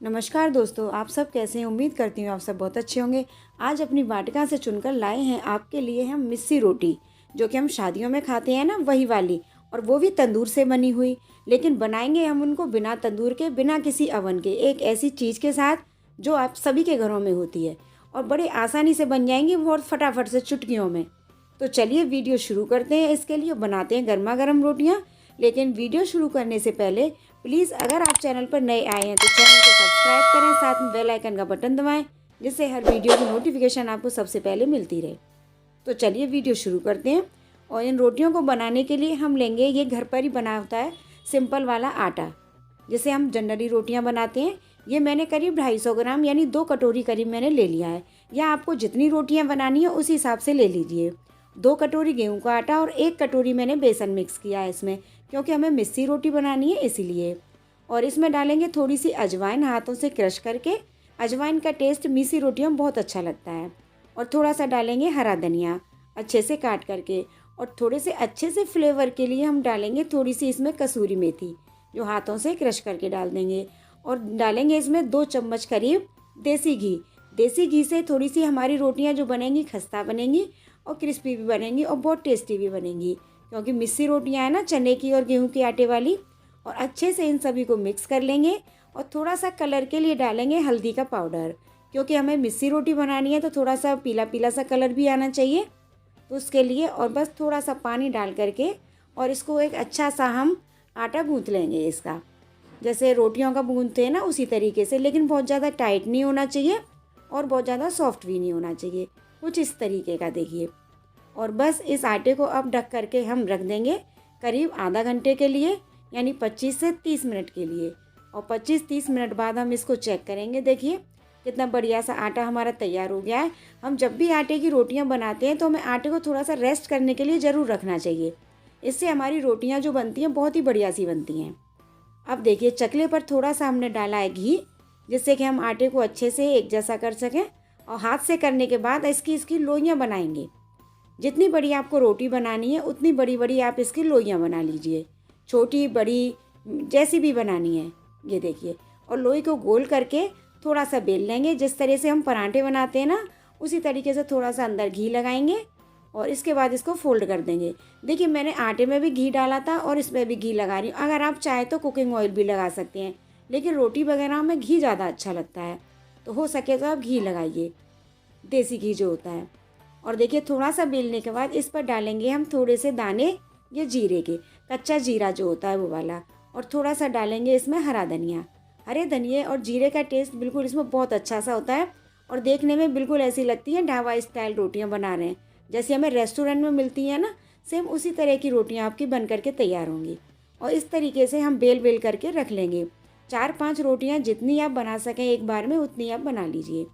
नमस्कार दोस्तों, आप सब कैसे हैं। उम्मीद करती हूँ आप सब बहुत अच्छे होंगे। आज अपनी वाटिका से चुनकर लाए हैं आपके लिए हम मिस्सी रोटी, जो कि हम शादियों में खाते हैं ना, वही वाली। और वो भी तंदूर से बनी हुई। लेकिन बनाएंगे हम उनको बिना तंदूर के, बिना किसी अवन के, एक ऐसी चीज़ के साथ जो आप सभी के घरों में होती है और बड़े आसानी से बन जाएंगी, बहुत फटाफट से, चुटकियों में। तो चलिए वीडियो शुरू करते हैं। इसके लिए बनाते हैं गर्मा गर्म रोटियाँ। लेकिन वीडियो शुरू करने से पहले प्लीज़, अगर आप चैनल पर नए आए हैं तो चैनल को सब्सक्राइब करें, साथ में बेल आइकन का बटन दबाएं, जिससे हर वीडियो की नोटिफिकेशन आपको सबसे पहले मिलती रहे। तो चलिए वीडियो शुरू करते हैं। और इन रोटियों को बनाने के लिए हम लेंगे, ये घर पर ही बना होता है सिंपल वाला आटा, जिसे हम जनरली रोटियां बनाते हैं। ये मैंने करीब 250 ग्राम यानी 2 कटोरी करीब मैंने ले लिया है। या आपको जितनी रोटियां बनानी है उस हिसाब से ले लीजिए। 2 कटोरी गेहूं का आटा और 1 कटोरी मैंने बेसन मिक्स किया है इसमें, क्योंकि हमें मिस्सी रोटी बनानी है इसीलिए। और इसमें डालेंगे थोड़ी सी अजवाइन, हाथों से क्रश करके। अजवाइन का टेस्ट मिस्सी रोटियों में बहुत अच्छा लगता है। और थोड़ा सा डालेंगे हरा धनिया, अच्छे से काट करके। और थोड़े से अच्छे से फ्लेवर के लिए हम डालेंगे थोड़ी सी इसमें कसूरी मेथी, जो हाथों से क्रश करके डाल देंगे। और डालेंगे इसमें 2 चम्मच करीब देसी घी। देसी घी से थोड़ी सी हमारी रोटियां जो बनेंगी खस्ता बनेंगी और क्रिस्पी भी बनेंगी और बहुत टेस्टी भी बनेंगी, क्योंकि मिस्सी रोटियां हैं ना, चने की और गेहूं के आटे वाली। और अच्छे से इन सभी को मिक्स कर लेंगे। और थोड़ा सा कलर के लिए डालेंगे हल्दी का पाउडर, क्योंकि हमें मिस्सी रोटी बनानी है तो थोड़ा सा पीला पीला सा कलर भी आना चाहिए, तो उसके लिए। और बस थोड़ा सा पानी डाल करके और इसको एक अच्छा सा हम आटा गूँथ लेंगे इसका, जैसे रोटियों का गूँथते हैं ना, उसी तरीके से। लेकिन बहुत ज़्यादा टाइट नहीं होना चाहिए और बहुत ज़्यादा सॉफ्ट भी नहीं होना चाहिए, कुछ इस तरीके का, देखिए। और बस इस आटे को अब ढक करके हम रख देंगे करीब आधा घंटे के लिए, यानी 25 से 30 मिनट के लिए। और 25-30 मिनट बाद हम इसको चेक करेंगे। देखिए कितना बढ़िया सा आटा हमारा तैयार हो गया है। हम जब भी आटे की रोटियां बनाते हैं तो हमें आटे को थोड़ा सा रेस्ट करने के लिए ज़रूर रखना चाहिए। इससे हमारी रोटियां जो बनती हैं बहुत ही बढ़िया सी बनती हैं। अब देखिए चकले पर थोड़ा सा हमने डाला है घी, जिससे कि हम आटे को अच्छे से एक जैसा कर सकें। और हाथ से करने के बाद इसकी लोइयाँ बनाएंगे। जितनी बड़ी आपको रोटी बनानी है उतनी बड़ी बड़ी आप इसकी लोइयाँ बना लीजिए, छोटी बड़ी जैसी भी बनानी है, ये देखिए। और लोई को गोल करके थोड़ा सा बेल लेंगे, जिस तरह से हम पराठे बनाते हैं ना, उसी तरीके से थोड़ा सा अंदर घी लगाएंगे। और इसके बाद इसको फोल्ड कर देंगे। देखिए मैंने आटे में भी घी डाला था और इसमें भी घी लगा रही हूँ। अगर आप चाहे तो कुकिंग ऑयल भी लगा सकते हैं, लेकिन रोटी वगैरह में घी ज़्यादा अच्छा लगता है, तो हो सके तो आप घी लगाइए, देसी घी जो होता है। और देखिए थोड़ा सा बेलने के बाद इस पर डालेंगे हम थोड़े से दाने ये जीरे के, कच्चा जीरा जो होता है वो वाला। और थोड़ा सा डालेंगे इसमें हरा धनिया। हरे धनिए और जीरे का टेस्ट बिल्कुल इसमें बहुत अच्छा सा होता है। और देखने में बिल्कुल ऐसी लगती है ढाबा स्टाइल रोटियां बना रहे हैं, जैसे हमें रेस्टोरेंट में मिलती हैं ना, सेम उसी तरह की रोटियां आपकी बन करके तैयार होंगी। और इस तरीके से हम बेल बेल करके रख लेंगे। 4-5 रोटियां जितनी आप बना सकें एक बार में, उतनी आप बना लीजिए।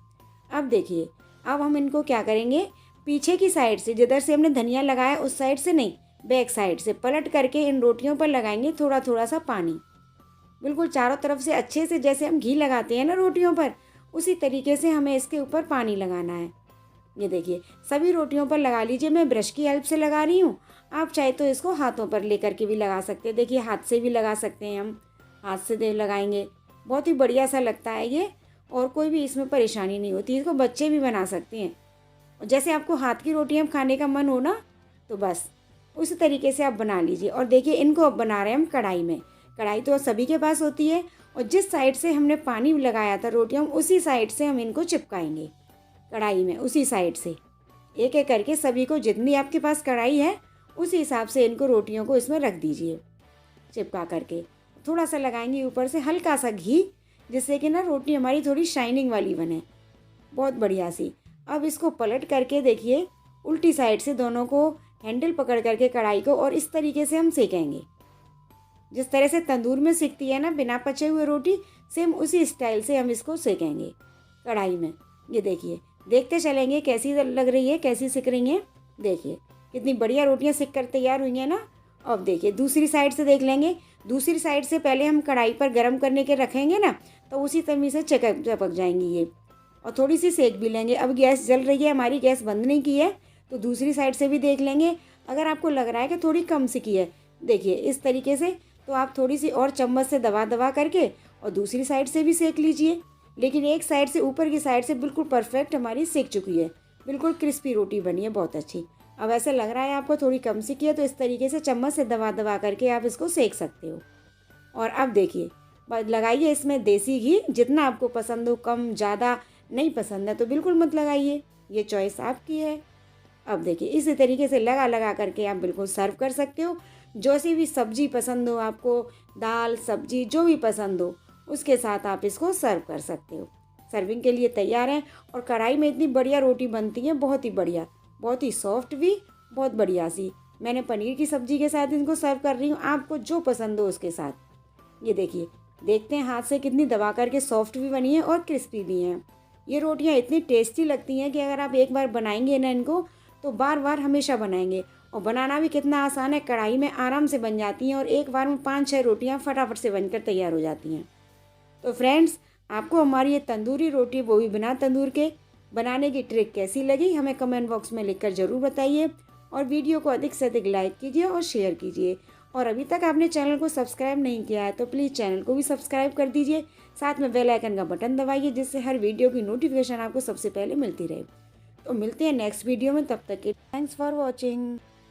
अब देखिए, अब हम इनको क्या करेंगे, पीछे की साइड से, जिधर से हमने धनिया लगाया उस साइड से नहीं, बैक साइड से पलट करके इन रोटियों पर लगाएंगे थोड़ा थोड़ा सा पानी। बिल्कुल चारों तरफ से अच्छे से, जैसे हम घी लगाते हैं ना रोटियों पर, उसी तरीके से हमें इसके ऊपर पानी लगाना है। ये देखिए सभी रोटियों पर लगा लीजिए। मैं ब्रश की हेल्प से लगा रही हूँ, आप चाहे तो इसको हाथों पर लेकर के भी लगा सकते हैं। देखिए हाथ से भी लगा सकते हैं, हम हाथ से दे लगाएंगे, बहुत ही बढ़िया सा लगता है ये। और कोई भी इसमें परेशानी नहीं होती, इसको बच्चे भी बना सकते हैं। और जैसे आपको हाथ की रोटियां खाने का मन हो ना, तो बस उसी तरीके से आप बना लीजिए। और देखिए इनको अब बना रहे हैं हम कढ़ाई में। कढ़ाई तो सभी के पास होती है, और जिस साइड से हमने पानी लगाया था रोटियां, उसी साइड से हम इनको चिपकाएंगे कढ़ाई में, उसी साइड से एक एक करके सभी को। जितनी आपके पास कढ़ाई है उसी हिसाब से इनको, रोटियों को इसमें रख दीजिए चिपका करके। थोड़ा सा लगाएंगे ऊपर से हल्का सा घी, जिससे कि ना रोटी हमारी थोड़ी शाइनिंग वाली बने, बहुत बढ़िया सी। अब इसको पलट करके देखिए उल्टी साइड से दोनों को हैंडल पकड़ करके कढ़ाई को, और इस तरीके से हम सेकेंगे, जिस तरह से तंदूर में सिकती है ना बिना पचे हुए रोटी, सेम उसी स्टाइल से हम इसको सेकेंगे कढ़ाई में। ये देखिए, देखते चलेंगे कैसी लग रही है, कैसी सिक रही हैं। देखिए कितनी बढ़िया रोटियां सिक कर तैयार हुई हैं ना। अब देखिए दूसरी साइड से देख लेंगे। दूसरी साइड से पहले हम कढ़ाई पर गर्म करने के रखेंगे ना, तो उसी तमी से चपक जाएंगी ये। और थोड़ी सी सेक भी लेंगे। अब गैस जल रही है हमारी, गैस बंद नहीं की है, तो दूसरी साइड से भी देख लेंगे। अगर आपको लग रहा है कि थोड़ी कम सिकी है, देखिए इस तरीके से, तो आप थोड़ी सी और चम्मच से दबा दबा करके और दूसरी साइड से भी सेक लीजिए। लेकिन एक साइड से, ऊपर की साइड से बिल्कुल परफेक्ट हमारी सेक चुकी है, बिल्कुल क्रिस्पी रोटी बनी है, बहुत अच्छी। अब ऐसा लग रहा है आपको थोड़ी कम सिकी है, तो इस तरीके से चम्मच से दबा दबा करके आप इसको सेक सकते हो। और अब देखिए, लगाइए इसमें देसी घी, जितना आपको पसंद हो, कम ज़्यादा नहीं पसंद है तो बिल्कुल मत लगाइए, ये चॉइस आपकी है। अब देखिए, इसी तरीके से लगा लगा करके आप बिल्कुल सर्व कर सकते हो। जो सी भी सब्जी पसंद हो आपको, दाल सब्जी जो भी पसंद हो, उसके साथ आप इसको सर्व कर सकते हो। सर्विंग के लिए तैयार है। और कढ़ाई में इतनी बढ़िया रोटी बनती है, बहुत ही बढ़िया, बहुत ही सॉफ्ट भी, बहुत बढ़िया सी। मैंने पनीर की सब्जी के साथ इनको सर्व कर रही हूँ, आपको जो पसंद हो उसके साथ। ये देखिए, देखते हैं हाथ से कितनी दबा करके सॉफ्ट भी बनी है और क्रिस्पी भी हैं। ये रोटियाँ इतनी टेस्टी लगती हैं कि अगर आप एक बार बनाएंगे ना इनको, तो बार बार हमेशा बनाएंगे। और बनाना भी कितना आसान है, कढ़ाई में आराम से बन जाती हैं और एक बार में 5-6 रोटियाँ फटाफट से बनकर तैयार हो जाती हैं। तो फ्रेंड्स, आपको हमारी ये तंदूरी रोटी, वो भी बिना तंदूर के, बनाने की ट्रिक कैसी लगी हमें कमेंट बॉक्स में लिखकर ज़रूर बताइए। और वीडियो को अधिक से अधिक लाइक कीजिए और शेयर कीजिए। और अभी तक आपने चैनल को सब्सक्राइब नहीं किया है तो प्लीज़ चैनल को भी सब्सक्राइब कर दीजिए। साथ में बेल आइकन का बटन दबाइए, जिससे हर वीडियो की नोटिफिकेशन आपको सबसे पहले मिलती रहे। तो मिलते हैं नेक्स्ट वीडियो में, तब तक के थैंक्स फॉर वॉचिंग।